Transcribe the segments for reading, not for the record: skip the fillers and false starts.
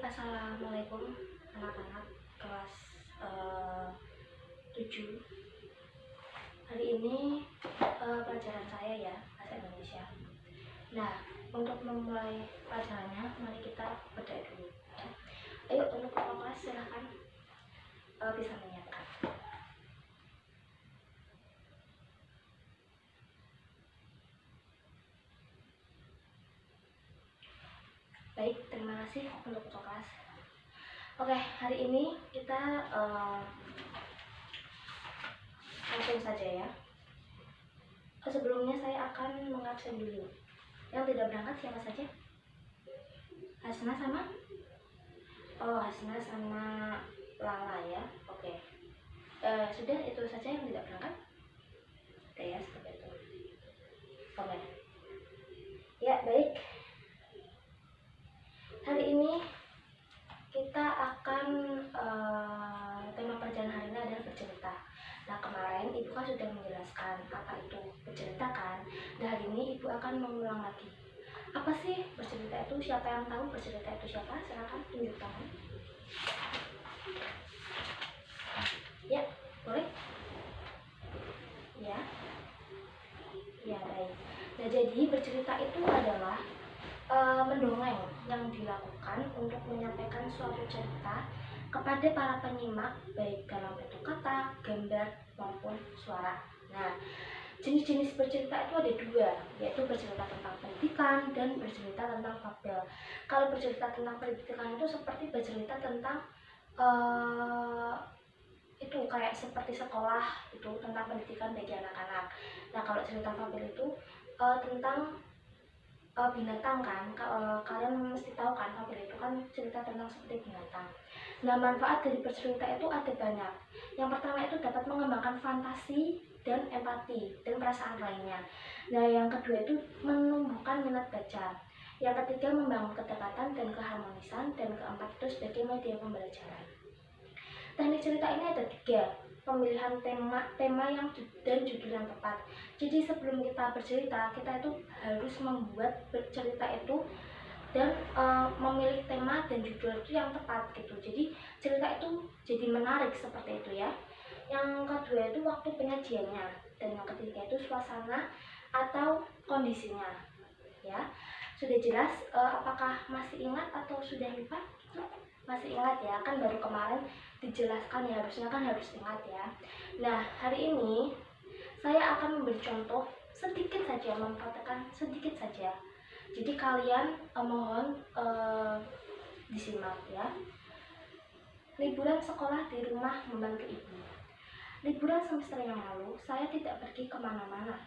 Assalamualaikum anak-anak kelas 7. Hari ini pelajaran saya ya, bahasa Indonesia. Nah, untuk memulai pelajarannya, mari kita berdoa dulu ya. Ayo, untuk kelas silahkan bisa menyiapkan. Baik, terima kasih untuk kelas. Oke, hari ini kita langsung saja ya. Sebelumnya saya akan mengabsen dulu. Yang tidak berangkat siapa saja? Hasna sama? Oh, Hasna sama Lala ya. Oke. Sudah itu saja yang tidak berangkat? Oke ya, seperti itu. Oke. Ya, baik. Hari ini kita akan tema perjalanan hari ini adalah bercerita. Nah, kemarin Ibu kan sudah menjelaskan apa itu bercerita kan. Dan hari ini Ibu akan mengulang lagi. Apa sih bercerita itu? Siapa yang tahu bercerita itu siapa? Silakan tunjuk tangan. Ya, boleh? Ya. Ya, baik. Nah, jadi bercerita itu adalah mendongeng yang dilakukan untuk menyampaikan suatu cerita kepada para penyimak baik dalam bentuk kata, gambar maupun suara. Nah, jenis-jenis bercerita itu ada dua, yaitu bercerita tentang pendidikan dan bercerita tentang fabel. Kalau bercerita tentang pendidikan itu seperti bercerita tentang itu kayak seperti sekolah itu tentang pendidikan bagi anak-anak. Nah, kalau cerita fabel itu tentang binatang kan. Kalian mesti tahu kan fabel itu kan cerita tentang seperti binatang. Nah, manfaat dari bercerita itu ada banyak. Yang pertama itu dapat mengembangkan fantasi dan empati dan perasaan lainnya. Nah, yang kedua itu menumbuhkan minat baca. Yang ketiga membangun kedekatan dan keharmonisan, dan keempat itu sebagai media pembelajaran. Teknik cerita ini ada 3, pemilihan tema yang dan judul yang tepat. Jadi sebelum kita bercerita, kita itu harus membuat bercerita itu dan memilih tema dan judul itu yang tepat gitu. Jadi cerita itu jadi menarik seperti itu ya. Yang kedua itu waktu penyajiannya, dan yang ketiga itu suasana atau kondisinya ya. Sudah jelas? Apakah masih ingat atau sudah lupa? Masih ingat ya, kan baru kemarin dijelaskan ya, harusnya kan harus ingat ya. Nah, hari ini saya akan memberi contoh sedikit saja, mempraktekkan sedikit saja. Jadi kalian mohon disimak ya. Liburan sekolah di rumah membantu ibu. Liburan semester yang lalu, saya tidak pergi kemana-mana.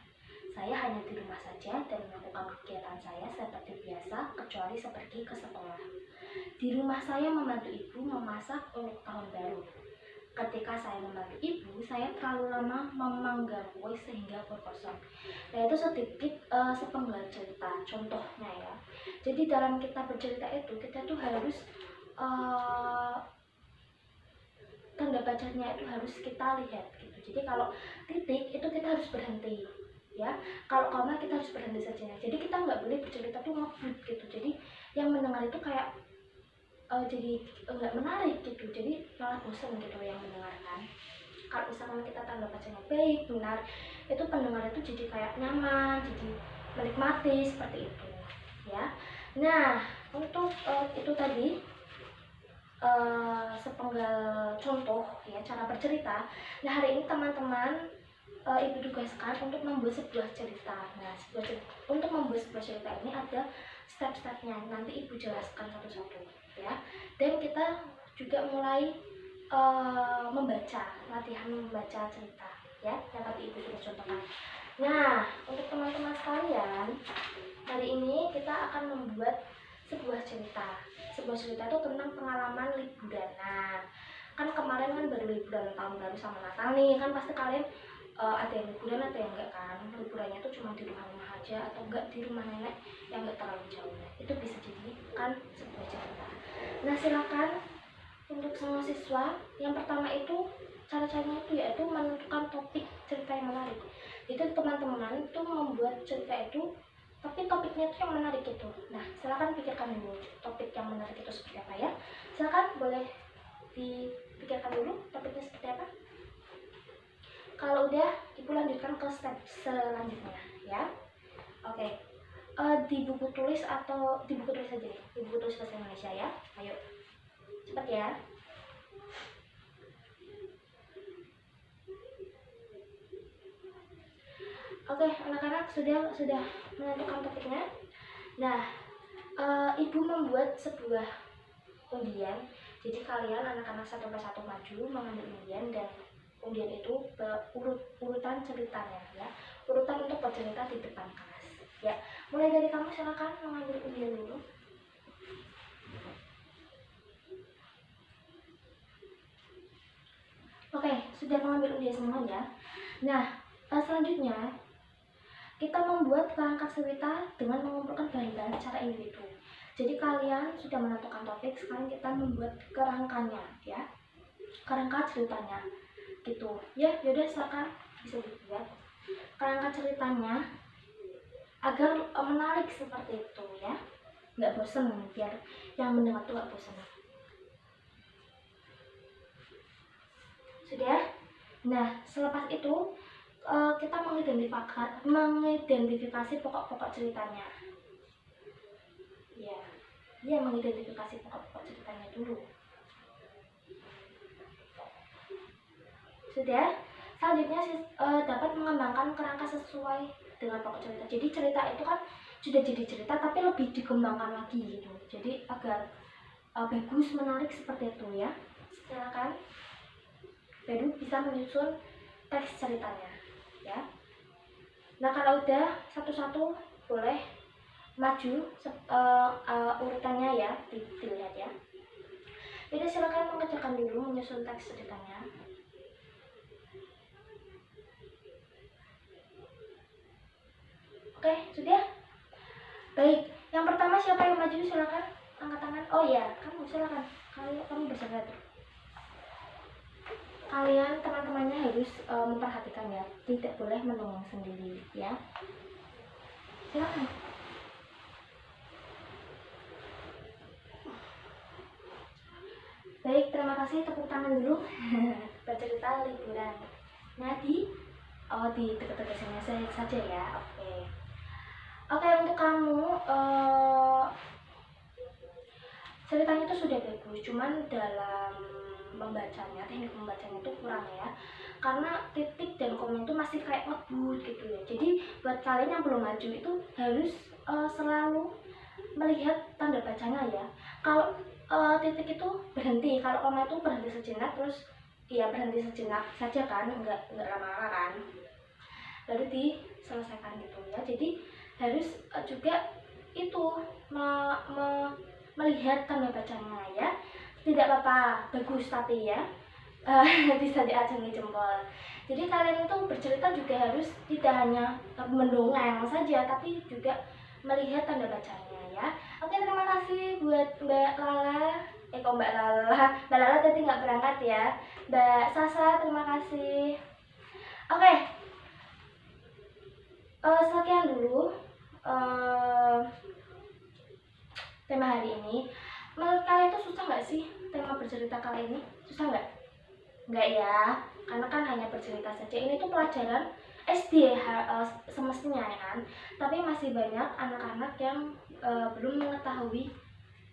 Saya hanya di rumah saja dan melakukan kegiatan saya seperti biasa, kecuali seperti ke sekolah. Di rumah saya membantu ibu memasak untuk tahun baru. Ketika saya membantu ibu, saya terlalu lama memanggang kue sehingga berkosong. Nah, itu sedikit sepenggal cerita, contohnya ya. Jadi dalam kita bercerita itu, kita tuh harus tanda bacanya itu harus kita lihat gitu. Jadi kalau titik itu kita harus berhenti ya. Kalau koma kita harus berhenti saja. Jadi kita nggak boleh bercerita tuh ngebut gitu. Jadi yang mendengar itu kayak jadi nggak menarik gitu. Jadi malah bosan gitu yang mendengarkan. Kalau misalkan kita tanda bacanya baik, benar, itu pendengar itu jadi kayak nyaman, jadi menikmati seperti itu ya. Nah, untuk itu tadi sepenggal contoh ya cara bercerita. Nah, hari ini teman-teman Ibu tugaskan untuk membuat sebuah cerita. Nah, untuk membuat sebuah cerita ini ada step-stepnya. Nanti Ibu jelaskan satu-satu ya. Dan kita juga mulai membaca, latihan membaca cerita ya, yang tadi Ibu sudah contohkan. Nah, untuk teman-teman sekalian, hari ini kita akan membuat sebuah cerita. Sebuah cerita itu tentang pengalaman liburan. Nah, kan kemarin kan baru liburan tahun baru sama Natal nih, kan pasti kalian ada yang liburan, ada yang enggak kan. Liburannya tuh cuma di rumah-rumah aja atau enggak di rumah nenek yang enggak terlalu jauh. Itu bisa jadi kan sebuah cerita. Nah, silakan untuk semua siswa. Yang pertama itu cara-caranya itu yaitu menentukan topik cerita yang menarik. Jadi teman-teman itu membuat cerita itu tapi topiknya itu yang menarik itu. Nah, silakan pikirkan dulu topik yang menarik itu seperti apa ya. Silakan boleh dipikirkan dulu topiknya seperti apa. Kalau udah, Ibu lanjutkan ke step selanjutnya ya. Oke. Di buku tulis atau di buku tulis aja nih, di buku tulis bahasa Indonesia ya. Ayo, cepat ya. Oke, anak-anak sudah menentukan topiknya. Nah, Ibu membuat sebuah undian. Jadi kalian anak-anak satu persatu maju mengambil undian, dan undian itu urutan ceritanya ya. Urutan untuk bercerita di depan kelas. Ya, mulai dari kamu, silakan mengambil undian dulu. Oke, sudah mengambil undian semua ya. Nah, selanjutnya kita membuat kerangka cerita dengan mengumpulkan bahan-bahan secara individu. Jadi kalian sudah menentukan topik, sekarang kita membuat kerangkanya ya, kerangka ceritanya gitu ya. Yaudah, silakan bisa dibuat kerangka ceritanya agar menarik seperti itu ya, nggak bosan, biar yang mendengar tuh nggak bosan. Sudah. Nah, selepas itu kita mengidentifikasi pokok-pokok ceritanya. Ya, mengidentifikasi pokok-pokok ceritanya dulu. Sudah. Selanjutnya dapat mengembangkan kerangka sesuai dengan pokok cerita. Jadi cerita itu kan sudah jadi cerita, tapi lebih dikembangkan lagi gitu. Jadi agar bagus, menarik seperti itu ya. Silakan. Baru bisa menyusun teks ceritanya ya. Nah, kalau udah satu-satu boleh maju urutannya ya, dilihat ya. Jadi silakan mengerjakan dulu menyusun teks ceritanya. Oke, sudah? Baik, yang pertama siapa yang maju? Silakan angkat tangan. Oh ya, kamu silakan. Kamu bersahabat. Kalian teman-temannya harus memperhatikan ya, tidak boleh mendongeng sendiri ya. Silakan. Baik, terima kasih, tepuk tangan dulu. Bercerita liburan. Nah, di dekat-dekat sini saja ya. Oke, untuk kamu ceritanya itu sudah bagus, cuman dalam membacanya, teknik membacanya itu kurang ya, karena titik dan koma itu masih kayak ngebut gitu ya. Jadi buat kalian yang belum maju itu harus selalu melihat tanda bacanya ya. Kalau titik itu berhenti, kalau koma itu berhenti sejenak, terus ya berhenti sejenak saja kan, nggak lama-lama kan, baru diselesaikan gitu ya. Jadi harus juga itu melihat tanda bacanya ya. Tidak apa-apa, bagus tapi ya bisa diacungi jempol. Jadi kalian itu bercerita juga harus tidak hanya mendongeng saja, tapi juga melihat tanda bacanya ya. Oke, terima kasih buat Mbak Lala. Mbak Lala tadi nggak berangkat ya. Mbak Sasa, terima kasih. Oke, sekian dulu tema hari ini. Menurut kalian itu susah nggak sih tema bercerita kali ini? Susah nggak? Nggak ya, karena kan hanya bercerita saja. Ini tuh pelajaran SD semestinya ya kan. Tapi masih banyak anak-anak yang belum mengetahui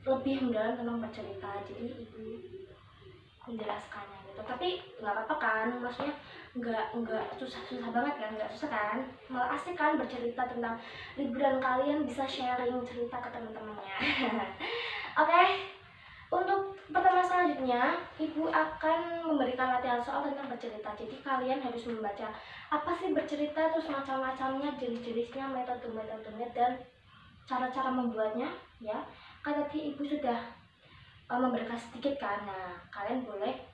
lebih mendalam tentang bercerita. Jadi ibu menjelaskannya gitu. Tapi nggak apa-apa kan, maksudnya nggak susah banget kan, nggak susah kan, malah asik kan bercerita tentang liburan kalian, bisa sharing cerita ke teman-temannya. Oke, untuk pertemuan selanjutnya ibu akan memberikan latihan soal tentang bercerita. Jadi kalian harus membaca apa sih bercerita, terus macam-macamnya, jenis-jenisnya, metode-metodenya, dan cara-cara membuatnya ya. Kan tadi ibu sudah memberikan sedikit kan. Nah, kalian boleh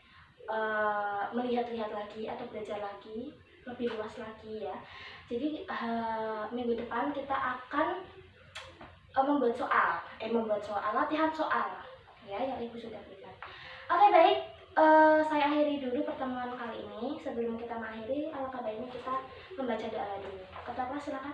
melihat-lihat lagi atau belajar lagi lebih luas lagi ya. Jadi minggu depan kita akan membuat soal, latihan soal ya yang ibu sudah berikan. Oke, baik, saya akhiri dulu pertemuan kali ini. Sebelum kita mengakhiri, alangkah baiknya kita membaca doa dulu. Ketua kelas silakan.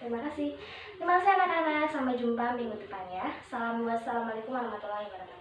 Terima kasih. Terima kasih anak-anak. Sampai jumpa minggu depan ya. Wassalamualaikum warahmatullahi wabarakatuh.